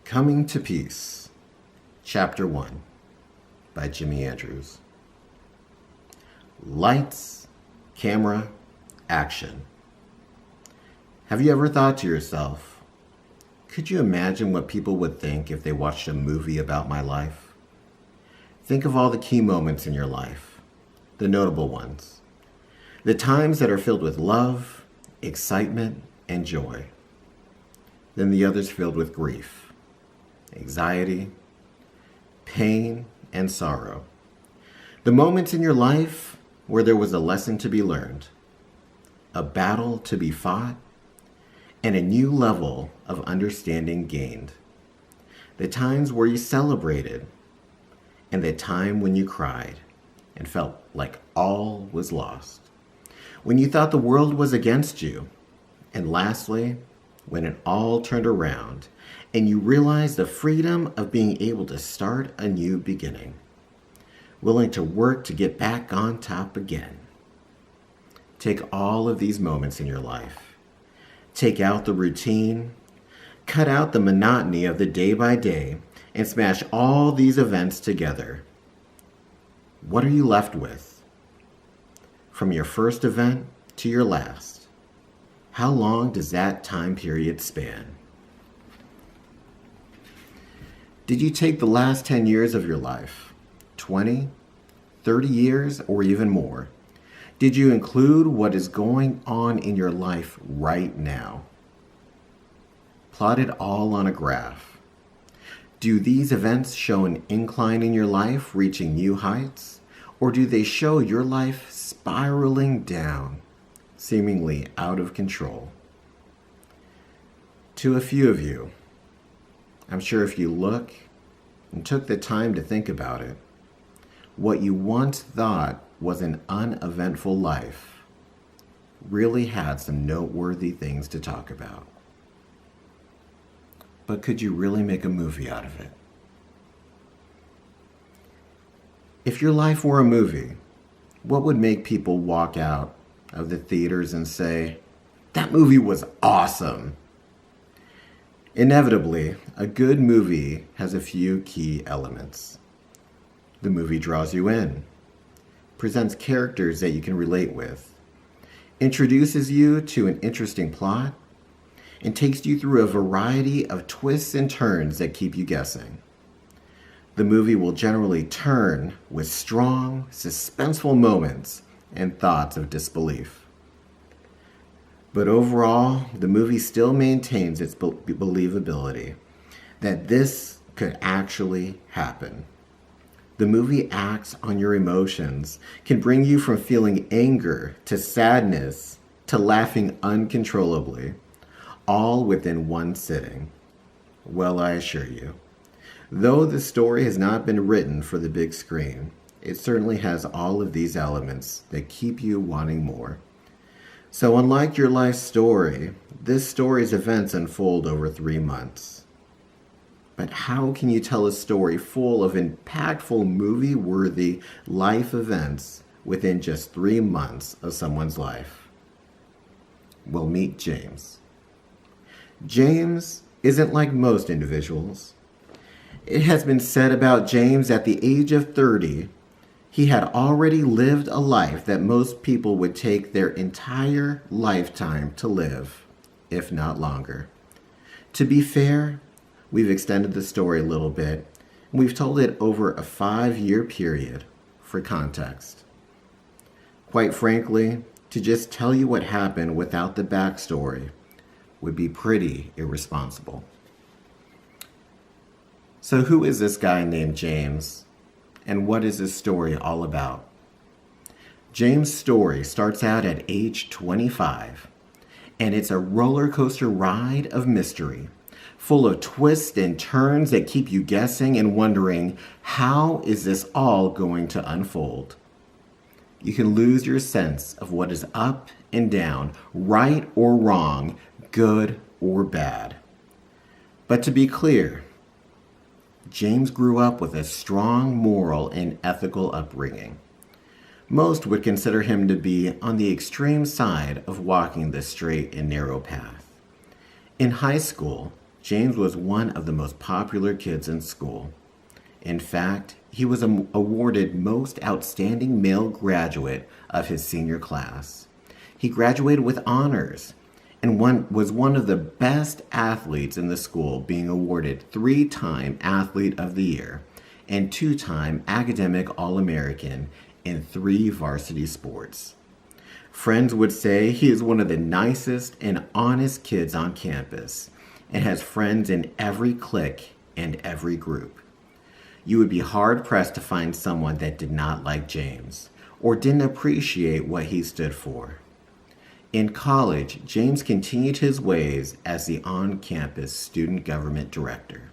Coming to Peace, Chapter 1 by Jimmy Andrews. Lights, camera, action. Have you ever thought to yourself, could you imagine what people would think if they watched a movie about my life? Think of all the key moments in your life, the notable ones, the times that are filled with love, excitement, and joy. Then the others filled with grief, anxiety, pain, and sorrow. The moments in your life where there was a lesson to be learned, a battle to be fought, and a new level of understanding gained. The times where you celebrated, and the time when you cried and felt like all was lost. When you thought the world was against you. And lastly, when it all turned around and you realized the freedom of being able to start a new beginning, willing to work to get back on top again. Take all of these moments in your life. Take out the routine, cut out the monotony of the day by day, and smash all these events together. What are you left with? From your first event to your last, how long does that time period span? Did you take the last 10 years of your life, 20, 30 years, or even more? Did you include what is going on in your life right now? Plot it all on a graph. Do these events show an incline in your life reaching new heights, or do they show your life spiraling down, seemingly out of control? To a few of you, I'm sure if you look and took the time to think about it, what you once thought was an uneventful life really had some noteworthy things to talk about. But could you really make a movie out of it? If your life were a movie, what would make people walk out of the theaters and say, "That movie was awesome"? Inevitably, a good movie has a few key elements. The movie draws you in, presents characters that you can relate with, introduces you to an interesting plot, and takes you through a variety of twists and turns that keep you guessing. The movie will generally turn with strong, suspenseful moments and thoughts of disbelief. But overall, the movie still maintains its believability that this could actually happen. The movie acts on your emotions, can bring you from feeling anger to sadness to laughing uncontrollably, all within one sitting. Well, I assure you, though the story has not been written for the big screen, it certainly has all of these elements that keep you wanting more. So unlike your life story, this story's events unfold over 3 months. But how can you tell a story full of impactful, movie-worthy life events within just 3 months of someone's life? Well, meet James. James isn't like most individuals. It has been said about James at the age of 30, he had already lived a life that most people would take their entire lifetime to live, if not longer. To be fair, we've extended the story a little bit, and we've told it over a 5-year period for context. Quite frankly, to just tell you what happened without the backstory would be pretty irresponsible. So who is this guy named James, and what is his story all about? James' story starts out at age 25, and it's a roller coaster ride of mystery, full of twists and turns that keep you guessing and wondering, how is this all going to unfold? You can lose your sense of what is up and down, right or wrong, good or bad. But to be clear, James grew up with a strong moral and ethical upbringing. Most would consider him to be on the extreme side of walking the straight and narrow path. In high school, James was one of the most popular kids in school. In fact, he was awarded Most Outstanding Male Graduate of his senior class. He graduated with honors and was one of the best athletes in the school, being awarded 3-time Athlete of the Year and 2-time Academic All-American in 3 varsity sports. Friends would say he is one of the nicest and honest kids on campus and has friends in every clique and every group. You would be hard-pressed to find someone that did not like James or didn't appreciate what he stood for. In college, James continued his ways as the on-campus student government director.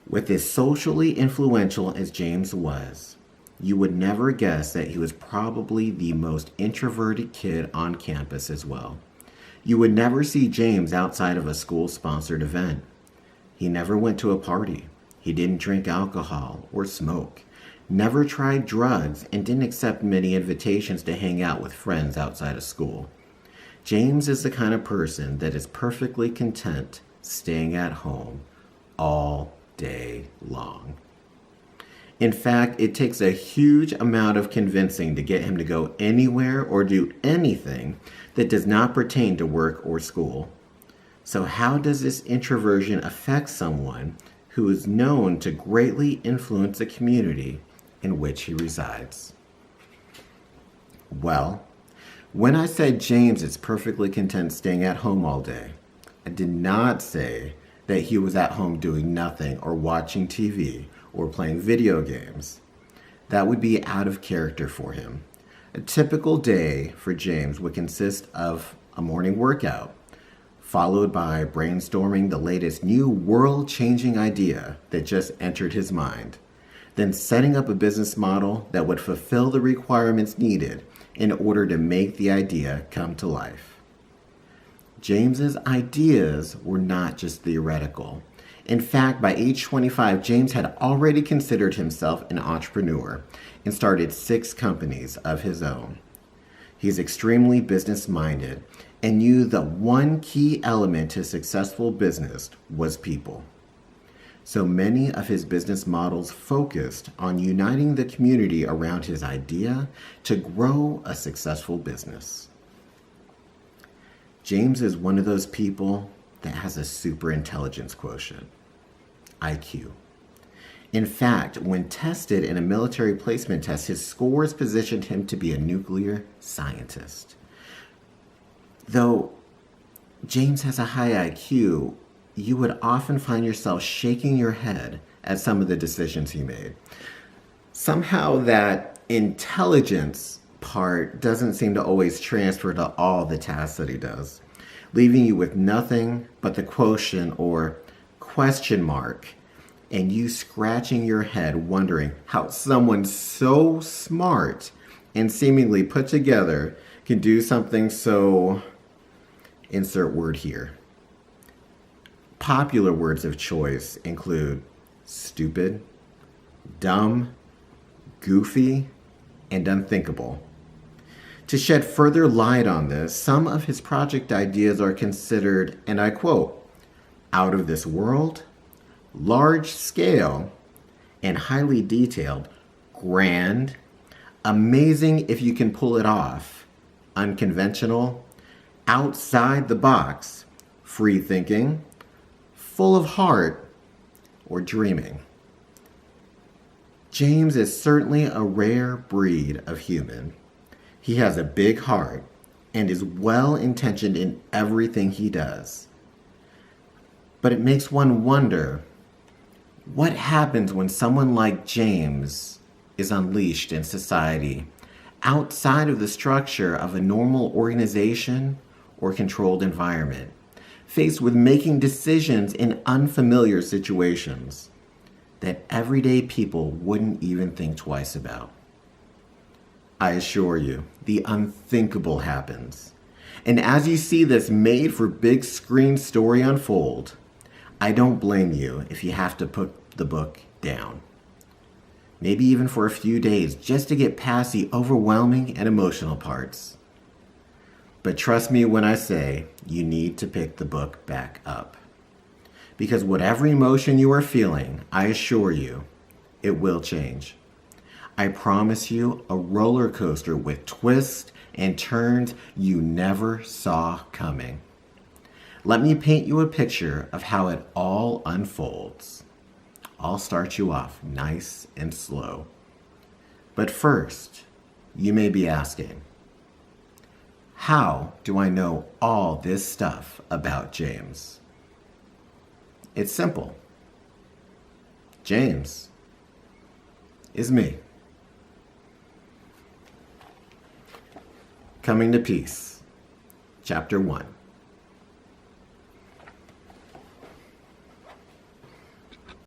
With as socially influential as James was, you would never guess that he was probably the most introverted kid on campus as well. You would never see James outside of a school-sponsored event. He never went to a party. He didn't drink alcohol or smoke, never tried drugs, and didn't accept many invitations to hang out with friends outside of school. James is the kind of person that is perfectly content staying at home all day long. In fact, it takes a huge amount of convincing to get him to go anywhere or do anything that does not pertain to work or school. So how does this introversion affect someone who is known to greatly influence the community in which he resides? Well, when I said James is perfectly content staying at home all day, I did not say that he was at home doing nothing or watching TV or playing video games. That would be out of character for him. A typical day for James would consist of a morning workout, followed by brainstorming the latest new world-changing idea that just entered his mind, then setting up a business model that would fulfill the requirements needed in order to make the idea come to life. James's ideas were not just theoretical. In fact, by age 25, James had already considered himself an entrepreneur and started 6 companies of his own. He's extremely business-minded and knew that one key element to successful business was people. So many of his business models focused on uniting the community around his idea to grow a successful business. James is one of those people that has a super intelligence quotient, IQ. In fact, when tested in a military placement test, his scores positioned him to be a nuclear scientist. Though James has a high IQ, you would often find yourself shaking your head at some of the decisions he made. Somehow that intelligence part doesn't seem to always transfer to all the tasks that he does, leaving you with nothing but the quotient or question mark, and you scratching your head wondering how someone so smart and seemingly put together can do something so, insert word here. Popular words of choice include stupid, dumb, goofy, and unthinkable. To shed further light on this, some of his project ideas are considered, and I quote, out of this world, large scale, and highly detailed, grand, amazing if you can pull it off, unconventional, outside the box, free thinking, full of heart, or dreaming. James is certainly a rare breed of human. He has a big heart and is well-intentioned in everything he does. But it makes one wonder, what happens when someone like James is unleashed in society outside of the structure of a normal organization or controlled environment, faced with making decisions in unfamiliar situations that everyday people wouldn't even think twice about? I assure you, the unthinkable happens. And as you see this made for big screen story unfold, I don't blame you if you have to put the book down. Maybe even for a few days, just to get past the overwhelming and emotional parts. But trust me when I say you need to pick the book back up. Because whatever emotion you are feeling, I assure you, it will change. I promise you a roller coaster with twists and turns you never saw coming. Let me paint you a picture of how it all unfolds. I'll start you off nice and slow. But first, you may be asking, how do I know all this stuff about James? It's simple. James is me. Coming to Peace, Chapter 1.